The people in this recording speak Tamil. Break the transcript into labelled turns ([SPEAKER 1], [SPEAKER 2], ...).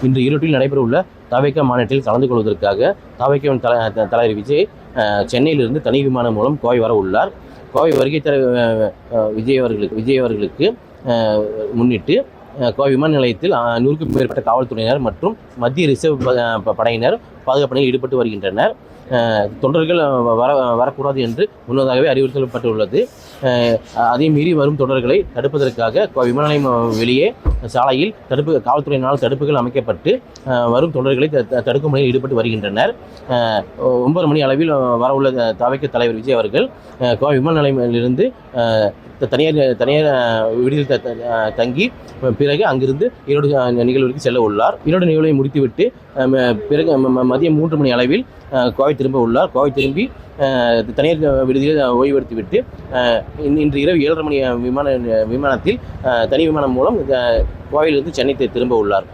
[SPEAKER 1] இன்று ஈரோட்டில் நடைபெறவுள்ள தவேக மாநாட்டில் கலந்து கொள்வதற்காக தவேகவின் தலைவர் விஜய் சென்னையிலிருந்து தனி விமானம் மூலம் கோவை வர உள்ளார். கோவை வருகை தர விஜய் அவர்களுக்கு முன்னிட்டு கோவை விமான நிலையத்தில் 100க்கும் மேற்பட்ட காவல்துறையினர் மற்றும் மத்திய ரிசர்வ் படையினர் பாதுகாப்பு பணியில் ஈடுபட்டு வருகின்றனர். தொண்டர்கள் வரக்கூடாது என்று முன்னதாகவே அறிவுறுத்தப்பட்டுள்ளது. அதை மீறி வரும் தொண்டர்களை தடுப்பதற்காக விமான நிலையம் வெளியே சாலையில் காவல்துறையினால் தடுப்புகள் அமைக்கப்பட்டு வரும் தொண்டர்களை தடுக்கும் பணியில் ஈடுபட்டு வருகின்றனர். 9 மணி அளவில் வரவுள்ள தவேக தலைவர் விஜய் அவர்கள் கோவை விமான நிலையத்திலிருந்து தனியார் விடுதியில் தங்கி பிறகு அங்கிருந்து ஈரோடு நிகழ்வுக்கு செல்ல உள்ளார். ஈரோடு நிகழ்வை முடித்துவிட்டு பிறகு மதியம் 3 மணி அளவில் கோவை திரும்ப உள்ளார். கோவை திரும்பி தனியார் விடுதியில் ஓய்வெடுத்துவிட்டு இன்று இரவு 7:30 மணி விமானத்தில் தனி விமானம் மூலம் கோவையிலிருந்து சென்னை திரும்ப உள்ளார்.